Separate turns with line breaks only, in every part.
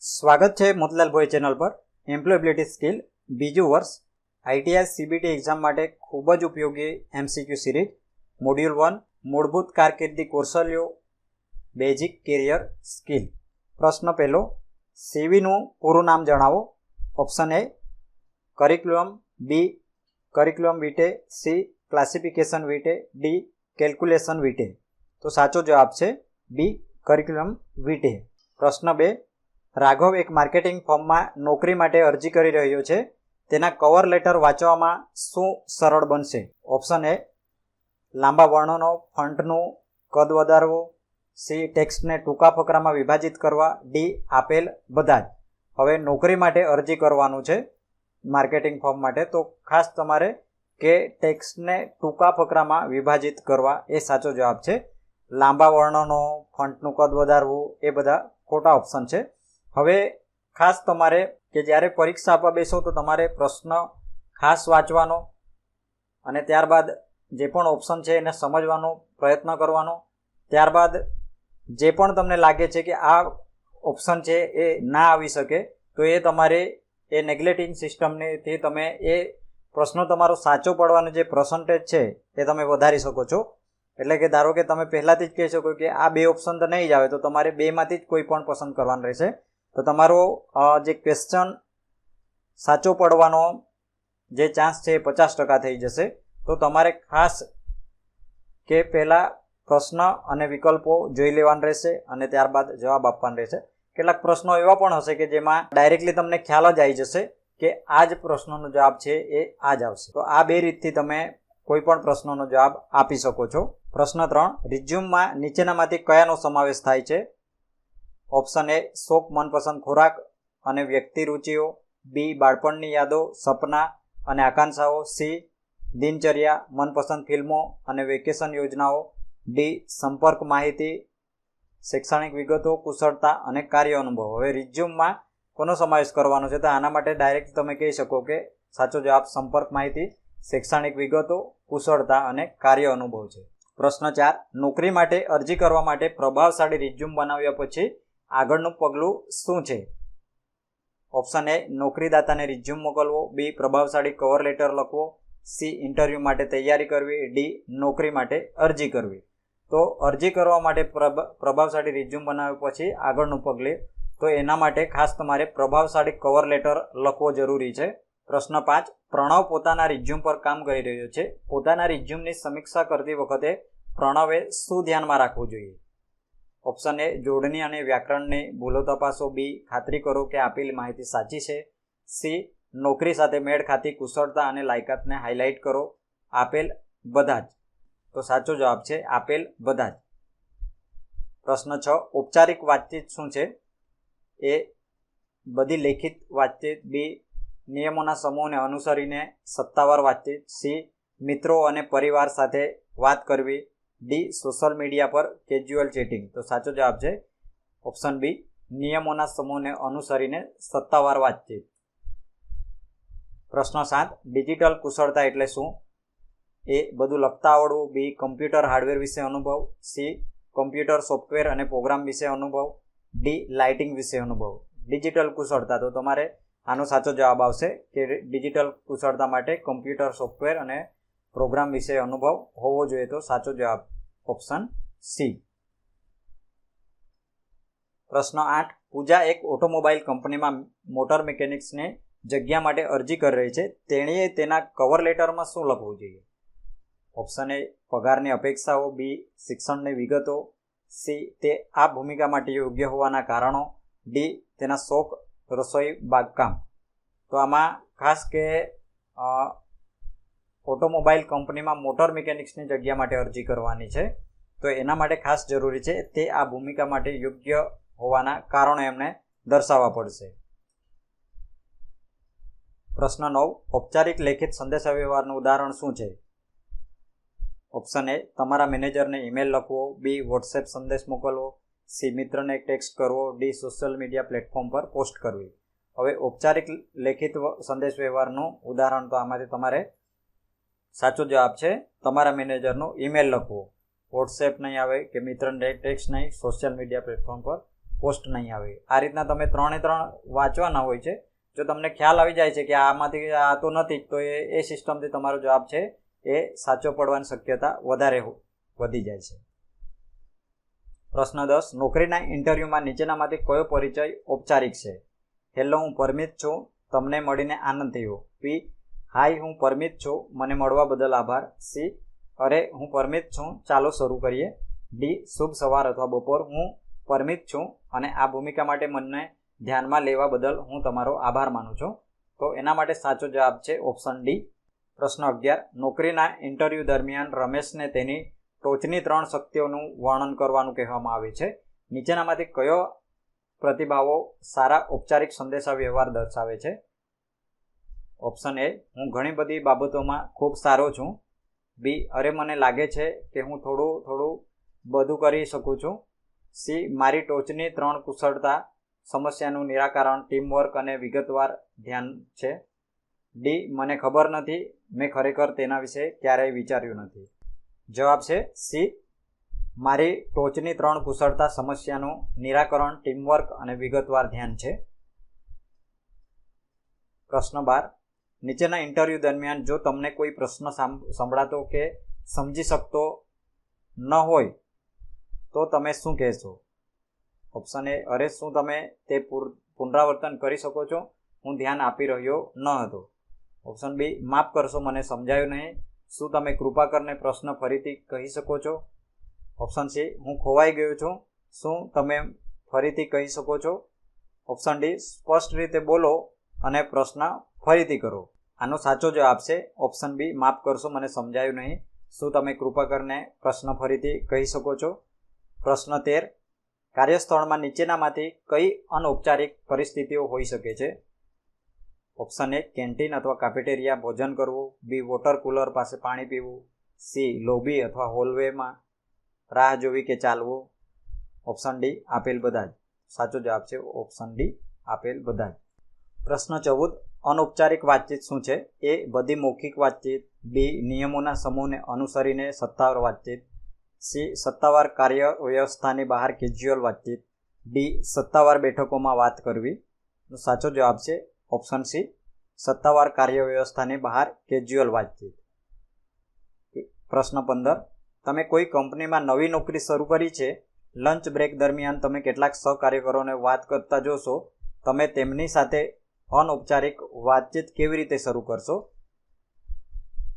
સ્વાગત છે મોતીલાલ ભોઈ ચેનલ પર. એમ્પ્લોયેબિલિટી સ્કિલ બીજું વર્ષ આઈટીઆઈ સીબીટી એક્ઝામ માટે ખૂબ જ ઉપયોગી એમસીક્યુ સિરીઝ મોડ્યુલ 1 મૂળભૂત કારકિર્દી કૌશલ્યો બેઝિક કેરિયર સ્કિલ. પ્રશ્ન પહેલો, સીવીનું પૂરું નામ જણાવો. Option A curriculum, B curriculum vitae, C classification vitae, D calculation vitae. તો સાચો જવાબ છે બી કરિક્યુલમ વિટે. પ્રશ્ન 2, રાઘવ એક માર્કેટિંગ ફર્મમાં નોકરી માટે અરજી કરી રહ્યો છે. તેના કવર લેટર વાંચવામાં શું સરળ બનશે? ઓપ્શન એ લાંબા વર્ણનો ફોન્ટનું કદ વધારવું, સી ટેક્સ્ટને ટૂંકા ફકરામાં વિભાજિત કરવા, ડી આપેલ બધા જ. હવે નોકરી માટે અરજી કરવાનું છે માર્કેટિંગ ફર્મ માટે, તો ખાસ તમારે કે ટેક્સ્ટને ટૂંકા ફકરામાં વિભાજિત કરવા એ સાચો જવાબ છે. લાંબા વર્ણનો, ફોન્ટનું કદ વધારવું એ બધા ખોટા ઓપ્શન છે. હવે ખાસ તમારે કે જ્યારે પરીક્ષા આપવા બેસો તો તમારે પ્રશ્ન ખાસ વાંચવાનો અને ત્યારબાદ જે પણ ઓપ્શન છે એને સમજવાનો પ્રયત્ન કરવાનો. ત્યારબાદ જે પણ તમને લાગે છે કે આ ઓપ્શન છે એ ના આવી શકે તો એ તમારે એ નેગ્લેક્ટિંગ સિસ્ટમથી તમે એ પ્રશ્નો તમારો સાચો પડવાનો જે પર્સન્ટેજ છે એ તમે વધારી શકો છો. એટલે કે ધારો કે તમે પહેલાંથી જ કહી શકો કે આ બે ઓપ્શન તો નહીં જ આવે, તો તમારે બેમાંથી જ કોઈ પણ પસંદ કરવાનું રહેશે. તો તમારો જે ક્વેશ્ચન સાચો પડવાનો જે ચાન્સ છે એ 50% થઈ જશે. તો તમારે ખાસ કે પહેલાં પ્રશ્ન અને વિકલ્પો જોઈ લેવાના રહેશે અને ત્યારબાદ જવાબ આપવાનો રહેશે. કેટલાક પ્રશ્નો એવા પણ હશે કે જેમાં ડાયરેક્ટલી તમને ખ્યાલ જ આવી જશે કે આ જ પ્રશ્નનો જવાબ છે એ આ જ આવશે. તો આ બે રીતથી તમે કોઈ પણ પ્રશ્નનો જવાબ આપી શકો છો. પ્રશ્ન 3, રિઝ્યુમમાં નીચેનામાંથી કયાનો સમાવેશ થાય છે? ઓપ્શન એ શોખ, મનપસંદ ખોરાક અને વ્યક્તિ રુચિઓ, બી બાળપણની યાદો, સપના અને આકાંક્ષાઓ, સી દિનચર્યા, મનપસંદ ફિલ્મો અને વેકેશન યોજનાઓ, ડી સંપર્ક માહિતી, શૈક્ષણિક વિગતો, કુશળતા અને કાર્ય અનુભવ. હવે રિઝ્યુમમાં કોનો સમાવેશ કરવાનો છે? તો આના માટે ડાયરેક્ટ તમે કહી શકો કે સાચો જવાબ સંપર્ક માહિતી, શૈક્ષણિક વિગતો, કુશળતા અને કાર્ય અનુભવ છે. પ્રશ્ન 4, નોકરી માટે અરજી કરવા માટે પ્રભાવશાળી રિઝ્યુમ બનાવ્યા પછી આગળનું પગલું શું છે? ઓપ્શન એ નોકરીદાતાને રિઝ્યુમ મોકલવો, બી પ્રભાવશાળી કવર લેટર લખવો, સી ઇન્ટરવ્યૂ માટે તૈયારી કરવી, ડી નોકરી માટે અરજી કરવી. તો અરજી કરવા માટે પ્રભાવશાળી રિઝ્યુમ બનાવ્યા પછી આગળનું પગલું, તો એના માટે ખાસ તમારે પ્રભાવશાળી કવર લેટર લખવો જરૂરી છે. પ્રશ્ન 5, પ્રણવ પોતાના રિઝ્યુમ પર કામ કરી રહ્યો છે. પોતાના રિઝ્યુમની સમીક્ષા કરતી વખતે પ્રણવે શું ધ્યાનમાં રાખવું જોઈએ? ઓપ્શન એ જોડણી અને વ્યાકરણની ભૂલો તપાસો, બી ખાતરી કરો કે આપેલી માહિતી સાચી છે, સી નોકરી સાથે મેળ ખાતી કુશળતા અને લાયકાતને હાઇલાઇટ કરો, આપેલ બધા જ. તો સાચો જવાબ છે આપેલ બધા જ. પ્રશ્ન 6, ઔપચારિક વાતચીત શું છે? એ બધી લેખિત વાતચીત, બી નિયમોના સમૂહને અનુસરીને સત્તાવાર વાતચીત, સી મિત્રો અને પરિવાર સાથે વાત કરવી, ડી સોશિયલ મીડિયા પર કેઝ્યુઅલ ચેટિંગ. તો સાચો જવાબ છે ઓપ્શન બી નિયમોના સમૂહને અનુસરીને સત્તાવાર વાતચીત. પ્રશ્ન 7, ડિજિટલ કુશળતા એટલે શું? એ બધું લખતા આવડવું, બી કમ્પ્યુટર હાર્ડવેર વિશે અનુભવ, સી કમ્પ્યુટર સોફ્ટવેર અને પ્રોગ્રામ વિશે અનુભવ, ડી લાઇટિંગ વિશે અનુભવ. ડિજિટલ કુશળતા, તો તમારે આનો સાચો જવાબ આવશે કે ડિજિટલ કુશળતા માટે કમ્પ્યુટર સોફ્ટવેર અને પ્રોગ્રામ વિશે અનુભવ હોવો જોઈએ. તો સાચો જવાબ ઓપ્શન સી. પ્રશ્ન 8, પૂજા એક ઓટોમોબાઈલ કંપનીમાં મોટર મિકેનિક્સની જગ્યા માટે અરજી કરી રહી છે. તેણીએ તેના કવર લેટરમાં શું લખવું જોઈએ? ઓપ્શન એ પગારની અપેક્ષાઓ, બી શિક્ષણની વિગતો, સી તે આ ભૂમિકા માટે યોગ્ય હોવાના કારણો, ડી તેના શોખ, રસોઈ, બાગકામ. તો આમાં ખાસ કે ઓટોમોબાઈલ કંપનીમાં મોટર મિકેનિક્સની જગ્યા માટે અરજી કરવાની છે, તો એના માટે ખાસ જરૂરી છે તે આ ભૂમિકા માટે યોગ્ય હોવાના કારણો એમને દર્શાવવા પડશે. પ્રશ્ન 9, ઔપચારિક લેખિત સંદેશાવ્યવહારનું ઉદાહરણ શું છે? ઓપ્શન એ તમારા મેનેજરને ઈમેલ લખવો, બી વોટ્સએપ સંદેશ મોકલવો, સી મિત્રને ટેક્સ્ટ કરવો, ડી સોશિયલ મીડિયા પ્લેટફોર્મ પર પોસ્ટ કરવી. હવે ઔપચારિક લેખિત સંદેશ વ્યવહારનું ઉદાહરણ, તો આમાંથી તમારે સાચો જવાબ છે તમારા મેનેજરનો ઈમેલ લખવો. વોટ્સએપ નહીં આવે કે મિત્રને ટેક્સ્ટ નહીં, સોશિયલ મીડિયા પ્લેટફોર્મ પર પોસ્ટ નહીં આવે. આ રીતના તમે 3 વાંચવાના હોય છે. જો તમને ખ્યાલ આવી જાય છે કે આમાંથી આ તો નથી, તો એ સિસ્ટમથી તમારો જવાબ છે એ સાચો પડવાની શક્યતા વધારે વધી જાય છે. પ્રશ્ન 10. નોકરીના ઇન્ટરવ્યૂમાં નીચેનામાંથી કયો પરિચય ઔપચારિક છે? હેલો, હું પરમિત છું, તમને મળીને આનંદ થયો. પી. હાય, હું પરમિત છું, મને મળવા બદલ આભાર. સી. અરે, હું પરમિત છું, ચાલો શરૂ કરીએ. ડી. શુભ સવાર અથવા બપોર, હું પરમિત છું અને આ ભૂમિકા માટે મને ધ્યાનમાં લેવા બદલ હું તમારો આભાર માનું છું. તો એના માટે સાચો જવાબ છે ઓપ્શન ડી. પ્રશ્ન 11. નોકરીના ઇન્ટરવ્યૂ દરમિયાન રમેશને તેની ટોચની 3 શક્તિઓનું વર્ણન કરવાનું કહેવામાં આવે છે. નીચેનામાંથી કયો પ્રતિભાવો સારા ઔપચારિક સંદેશા વ્યવહાર દર્શાવે છે? Option A. હું ઘણી બધી બાબતોમાં ખૂબ સારો છું. બી. અરે, મને લાગે છે કે હું થોડું બધું કરી શકું છું. સી. મારી ટોચની 3 કુશળતા સમસ્યાનું નિરાકરણ, ટીમવર્ક અને વિગતવાર ધ્યાન છે. ડી. મને ખબર નથી, મેં ખરેખર તેના વિશે ક્યારેય વિચાર્યું નથી. જવાબ છે સી. મારી ટોચની 3 કુશળતા સમસ્યાનું નિરાકરણ, ટીમવર્ક અને વિગતવાર ધ્યાન છે. પ્રશ્ન 12. નીચેના ઇન્ટરવ્યૂ દરમિયાન જો તમને કોઈ પ્રશ્ન સંભળાતો કે સમજી શકતો ન હોય તો તમે શું કહેશો? Option A. અરે, શું તમે તે પુનરાવર્તન કરી શકો છો? હું ધ્યાન આપી રહ્યો ન હતો. Option B. માફ કરશો, મને સમજાયું નહીં, શું તમે કૃપા કરીને પ્રશ્ન ફરીથી કહી શકો છો? Option C. હું ખોવાઈ ગયો છું, શું તમે ફરીથી કહી શકો છો? Option D. સ્પષ્ટ રીતે બોલો અને પ્રશ્ન ફરીથી કરો. આનો સાચો જવાબ છે ઓપ્શન બી. માફ કરશો, મને સમજાયું નહીં, શું તમે કૃપા કરીને પ્રશ્ન ફરીથી કહી શકો છો? પ્રશ્ન 13. કાર્યસ્થળમાં નીચેનામાંથી કઈ અનૌપચારિક પરિસ્થિતિઓ હોઈ શકે છે? Option A. કેન્ટીન અથવા કાફેટેરિયા ભોજન કરવું. બી. વોટર કુલર પાસે પાણી પીવું. સી. લોબી અથવા હોલવેમાં રાહ જોવી કે ચાલવું. Option D. આપેલ બધા જ. સાચો જવાબ છે ઓપ્શન ડી. આપેલ બધા જ. પ્રશ્ન 14. અનૌપચારિક વાતચીત શું છે? એ. બધી મૌખિક વાતચીત. બી. નિયમોના સમૂહને અનુસરીને સત્તાવાર વાતચીત. સી. સત્તાવાર કાર્ય વ્યવસ્થાની બહાર કેઝ્યુઅલ વાતચીત. ડી. સત્તાવાર બેઠકોમાં વાત કરવી. સાચો જવાબ છે ઓપ્શન સી. સત્તાવાર કાર્ય વ્યવસ્થાની બહાર કેઝ્યુઅલ વાતચીત. પ્રશ્ન 15. તમે કોઈ કંપનીમાં નવી નોકરી શરૂ કરી છે. લંચ બ્રેક દરમિયાન તમે કેટલાક સહકાર્યકરોને વાત કરતા જોશો. તમે તેમની સાથે અનૌપચારિક વાતચીત કેવી રીતે શરૂ કરશો?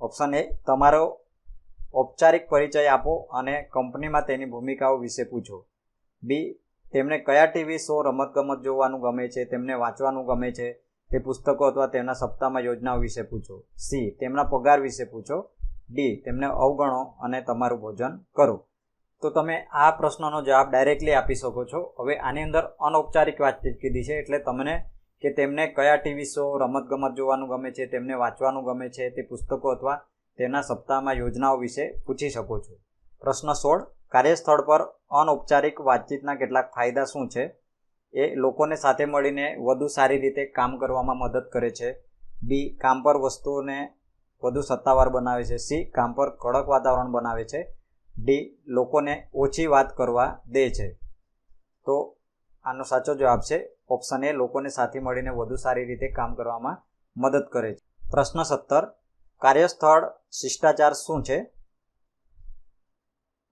Option A. તમારો ઔપચારિક પરિચય આપો અને કંપનીમાં તેની ભૂમિકાઓ વિશે પૂછો. બી. તેમને કયા ટીવી શો, રમતગમત જોવાનું ગમે છે, તેમને વાંચવાનું ગમે છે, તે પુસ્તકો અથવા તેમના સપ્તાહમાં યોજનાઓ વિશે પૂછો. સી. તેમના પગાર વિશે પૂછો. ડી. તેમને અવગણો અને તમારું ભોજન કરો. તો તમે આ પ્રશ્નનો જવાબ ડાયરેક્ટલી આપી શકો છો. હવે આની અંદર અનૌપચારિક વાતચીત કીધી છે એટલે તમને કે તેમને કયા ટીવી શો, રમતગમત જોવાનું ગમે છે, તેમને વાંચવાનું ગમે છે, તે પુસ્તકો અથવા તેના સપ્તાહમાં યોજનાઓ વિશે પૂછી શકો છો. પ્રશ્ન 16. કાર્યસ્થળ પર અનૌપચારિક વાતચીતના કેટલાક ફાયદા શું છે? એ. લોકોને સાથે મળીને વધુ સારી રીતે કામ કરવામાં મદદ કરે છે. બી. કામ પર વસ્તુઓને વધુ સત્તાવાર બનાવે છે. સી. કામ પર કડક વાતાવરણ બનાવે છે. ડી. લોકોને ઓછી વાત કરવા દે છે. તો આનો સાચો જવાબ છે ઓપ્શન એ. લોકોને સાથે મળીને વધુ સારી રીતે કામ કરવામાં મદદ કરે છે. પ્રશ્ન 17. કાર્યસ્થળ શિષ્ટાચાર શું છે?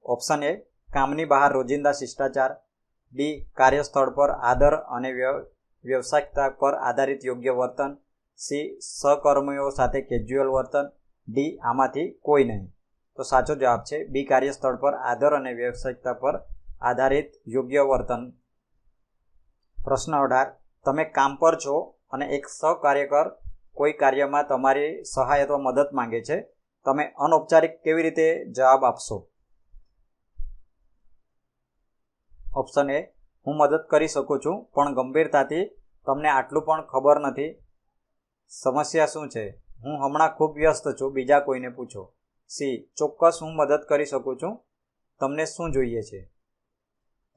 Option A. કામની બહાર રોજિંદા શિષ્ટાચાર. બી. કાર્યસ્થળ પર આદર અને વ્યવસાયિકતા પર આધારિત યોગ્ય વર્તન. સી. સહકર્મીઓ સાથે કેઝ્યુઅલ વર્તન. ડી. આમાંથી કોઈ નહીં. તો સાચો જવાબ છે બી. કાર્યસ્થળ પર આદર અને વ્યવસાયિકતા પર આધારિત યોગ્ય વર્તન. પ્રશ્ન 18. તમે કામ પર છો અને એક સહકાર્યકર કોઈ કાર્યમાં તમારી સહાય અથવા મદદ માંગે છે. તમે અનૌપચારિક કેવી રીતે જવાબ આપશો? Option A. હું મદદ કરી શકું છું પણ ગંભીરતાથી, તમને આટલું પણ ખબર નથી. સમસ્યા શું છે? હું હમણાં ખૂબ વ્યસ્ત છું, બીજા કોઈને પૂછો. સી. ચોક્કસ, હું મદદ કરી શકું છું, તમને શું જોઈએ છે?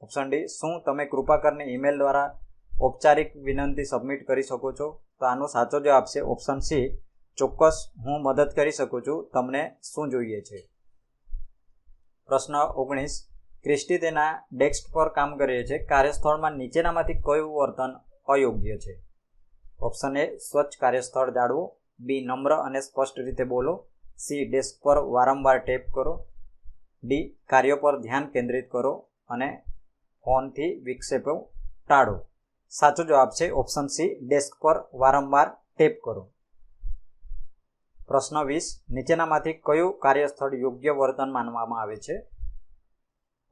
Option D. શું તમે કૃપા કરીને ઈમેલ દ્વારા ઔપચારિક વિનંતી સબમિટ કરી શકો છો? તો આનો સાચો જવાબ છે ઓપ્શન સી. ચોક્કસ, હું મદદ કરી શકું છું, તમને શું જોઈએ છે? પ્રશ્ન 19. ક્રિસ્ટી તેના ડેસ્ક પર કામ કરે છે. કાર્યસ્થળમાં નીચેનામાંથી કયું વર્તન અયોગ્ય છે? ઓપ્શન એ સ્વચ્છ કાર્યસ્થળ જાળવો, બી નમ્ર અને સ્પષ્ટ રીતે બોલો, સી ડેસ્ક પર વારંવાર ટેપ કરો, ડી કાર્ય પર ધ્યાન કેન્દ્રિત કરો અને ફોનથી વિક્ષેપો ટાળો. સાચો જવાબ છે ઓપ્શન સી ડેસ્ક પર વારંવાર ટેપ કરો. પ્રશ્ન 20. નીચેનામાંથી કયું કાર્યસ્થળ યોગ્ય વર્તન માનવામાં આવે છે?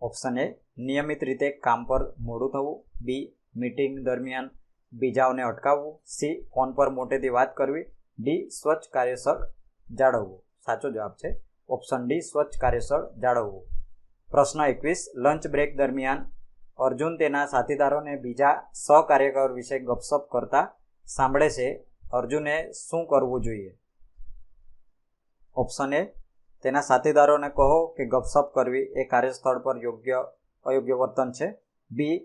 ઓપ્શન એ નિયમિત રીતે કામ પર મોડું થવું, બી મીટિંગ દરમિયાન બીજાઓને અટકાવવું, સી ફોન પર મોટેથી વાત કરવી, ડી સ્વચ્છ કાર્યસ્થળ જાળવવું. સાચો જવાબ છે ઓપ્શન ડી સ્વચ્છ કાર્યસ્થળ જાળવવું. પ્રશ્ન 21. લંચ બ્રેક દરમિયાન અર્જુન તેના સાથીદારોને બીજા સહકાર્યકર વિશે ગપસપ કરતા સાંભળે છે. અર્જુને શું કરવું જોઈએ? ઓપ્શન એ તેના સાથીદારોને કહો કે ગપસપ કરવી એ કાર્યસ્થળ પર અયોગ્ય વર્તન છે, બી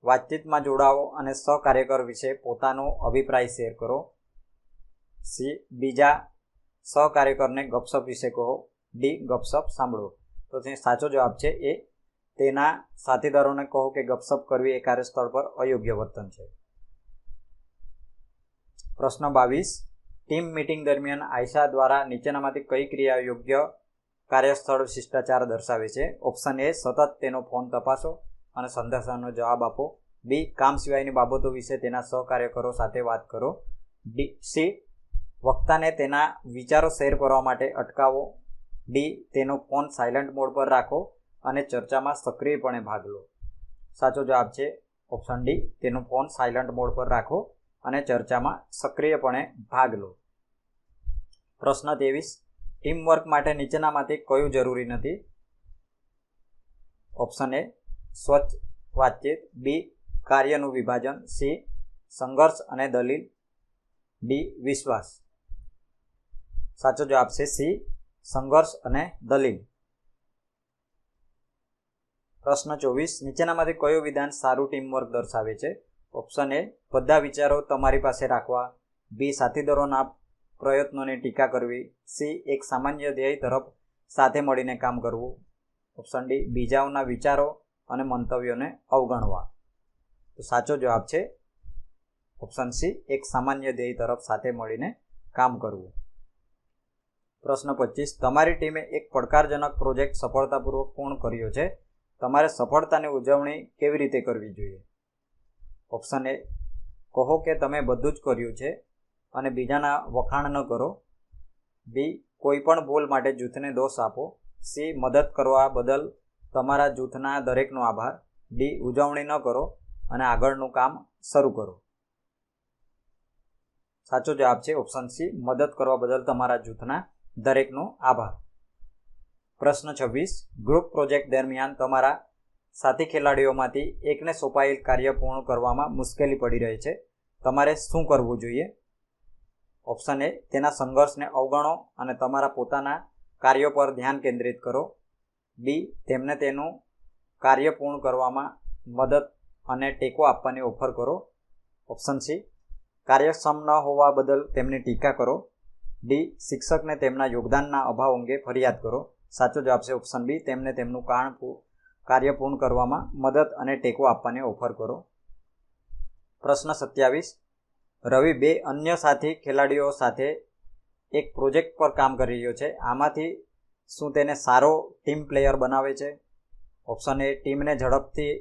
વાતચીતમાં જોડાઓ અને સહકાર્યકર વિશે પોતાનો અભિપ્રાય શેર કરો, સી બીજા સહકાર્યકરને ગપસપ વિશે કહો, ડી ગપસપ સાંભળો. તો તે સાચો જવાબ છે એ તેના સાથીદારોને કહો કે ગપસપ કરવી એ કાર્યસ્થળ પર અયોગ્ય વર્તન છે. પ્રશ્ન 22. ટીમ મીટિંગ દરમિયાન આયશા દ્વારા નીચેનામાંથી કઈ ક્રિયા યોગ્ય કાર્યસ્થળ શિષ્ટાચાર દર્શાવે છે? ઓપ્શન એ સતત તેનો ફોન તપાસો અને સંદેશાનો જવાબ આપો, બી કામ સિવાયની બાબતો વિશે તેના સહકાર્યકરો સાથે વાત કરો, સી વક્તાને તેના વિચારો શેર કરવા માટે અટકાવો, ડી તેનો ફોન સાયલન્ટ મોડ પર રાખો અને ચર્ચામાં સક્રિયપણે ભાગ લો. સાચો જવાબ છે ઓપ્શન ડી તેનો ફોન સાયલન્ટ મોડ પર રાખો અને ચર્ચામાં સક્રિયપણે ભાગ લો. પ્રશ્ન 23. ટીમવર્ક માટે નીચેનામાંથી કયું જરૂરી નથી? ઓપ્શન એ સ્વચ્છ વાતચીત, બી કાર્યનું વિભાજન, સી સંઘર્ષ અને દલીલ, ડી વિશ્વાસ. સાચો જવાબ છે સી સંઘર્ષ અને દલીલ. પ્રશ્ન 24. નીચેનામાંથી કયું વિધાન સારું ટીમવર્ક દર્શાવે છે? ઓપ્શન એ બધા વિચારો તમારી પાસે રાખવા, બી સાથીદારોના પ્રયત્નોની ટીકા કરવી, સી એક સામાન્ય ધ્યેય તરફ સાથે મળીને કામ કરવું, ઓપ્શન ડી બીજાઓના વિચારો અને મંતવ્યોને અવગણવા. તો સાચો જવાબ છે ઓપ્શન સી એક સામાન્ય ધ્યેય તરફ સાથે મળીને કામ કરવું. પ્રશ્ન 25. તમારી ટીમે એક પડકારજનક પ્રોજેક્ટ સફળતાપૂર્વક પૂર્ણ કર્યો છે. તમારે સફળતાની ઉજવણી કેવી રીતે કરવી જોઈએ? ઓપ્શન એ કહો કે તમે બધું જ કર્યું છે અને બીજાના વખાણ ન કરો, બી કોઈ પણ ભૂલ માટે જૂથને દોષ આપો, સી મદદ કરવા બદલ તમારા જૂથના દરેકનો આભાર, ડી ઉજવણી ન કરો અને આગળનું કામ શરૂ કરો. સાચો જવાબ છે ઓપ્શન સી મદદ કરવા બદલ તમારા જૂથના દરેકનો આભાર. પ્રશ્ન 26. ગ્રુપ પ્રોજેક્ટ દરમિયાન તમારા સાથી ખેલાડીઓમાંથી એકને સોંપાયેલ કાર્ય પૂર્ણ કરવામાં મુશ્કેલી પડી રહી છે. તમારે શું કરવું જોઈએ? ઓપ્શન એ તેના સંઘર્ષને અવગણો અને તમારા પોતાના કાર્યો પર ધ્યાન કેન્દ્રિત કરો, બી તેમને તેનું કાર્ય પૂર્ણ કરવામાં મદદ અને ટેકો આપવાની ઓફર કરો, ઓપ્શન સી કાર્યક્ષમ ન હોવા બદલ તેમની ટીકા કરો, ડી શિક્ષકને તેમના યોગદાનના અભાવ અંગે ફરિયાદ કરો. સાચો જવાબ છે ઓપ્શન બી તેમને તેમનું કાર્ય પૂર્ણ કરવામાં મદદ અને ટેકો આપવાની ઓફર કરો. પ્રશ્ન 27. રવિ બે અન્ય સાથી ખેલાડીઓ સાથે એક પ્રોજેક્ટ પર કામ કરી રહ્યો છે. આમાંથી શું તેને સારો ટીમ પ્લેયર બનાવે છે? ઓપ્શન એ ટીમને ઝડપથી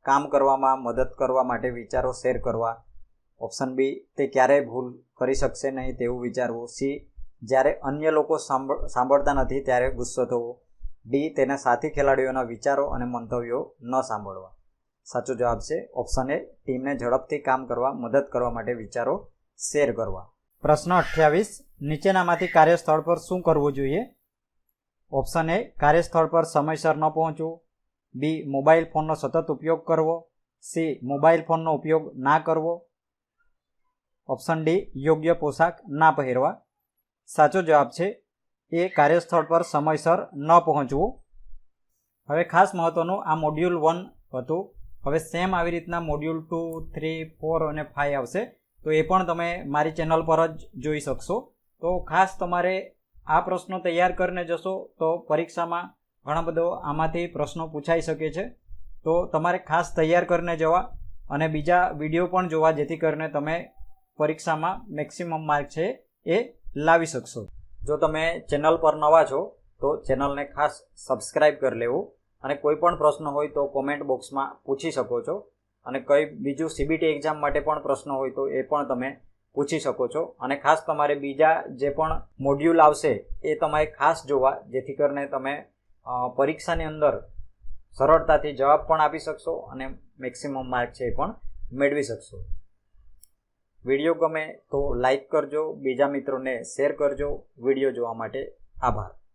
કામ કરવામાં મદદ કરવા માટે વિચારો શેર કરવા, ઓપ્શન બી તે ક્યારેય ભૂલ કરી શકશે નહીં તેવું વિચારવું, સી જ્યારે અન્ય લોકો સાંભળતા નથી ત્યારે ગુસ્સો થવો, ડી તેના સાથી ખેલાડીઓના વિચારો અને મંતવ્યો ન સાંભળવા. સાચો જવાબ છે ઓપ્શન એ ટીમને ઝડપથી કામ કરવા મદદ કરવા માટે વિચારો શેર કરવા. પ્રશ્ન 28. નીચેનામાંથી કાર્યસ્થળ પર શું કરવું જોઈએ? ઓપ્શન એ કાર્યસ્થળ પર સમયસર ન પહોંચવું, બી મોબાઈલ ફોનનો સતત ઉપયોગ કરવો, સી મોબાઈલ ફોનનો ઉપયોગ ના કરવો, ઓપ્શન ડી યોગ્ય પોશાક ના પહેરવા. સાચો જવાબ છે એ કાર્યસ્થળ પર સમયસર ન પહોંચવું. હવે ખાસ મહત્વનું આ મોડ્યુલ 1 હતું. હવે સેમ આવી રીતના મોડ્યુલ 2, 3, 4 અને 5 આવશે, તો એ પણ તમે મારી ચેનલ પર જ જોઈ શકશો. તો ખાસ તમારે આ પ્રશ્નો તૈયાર કરીને જશો તો પરીક્ષામાં ઘણા બધો આમાંથી પ્રશ્નો પૂછાઈ શકે છે. તો તમારે ખાસ તૈયાર કરીને જવા અને બીજા વિડીયો પણ જોવા, જેથી કરીને તમે પરીક્ષામાં મેક્સિમમ માર્ક છે એ લાવી શકશો. જો તમે ચેનલ પર નવા છો તો ચેનલને ખાસ સબસ્ક્રાઈબ કરી લેવું અને કોઈ પણ પ્રશ્ન હોય તો કોમેન્ટ બોક્સમાં પૂછી શકો છો. અને કંઈ બીજું સીબીટી એક્ઝામ માટે પણ પ્રશ્ન હોય તો એ પણ તમે પૂછી શકો છો. અને ખાસ તમારે બીજા જે પણ મોડ્યુલ આવશે એ તમારે ખાસ જોવા, જેથી કરીને તમે પરીક્ષાની અંદર સરળતાથી જવાબ પણ આપી શકશો અને મેક્સિમમ માર્ક છે એ પણ મેળવી શકશો. વિડીયો ગમે તો લાઈક કરજો, બીજા મિત્રોને શેર કરજો. વિડીયો જોવા માટે આભાર.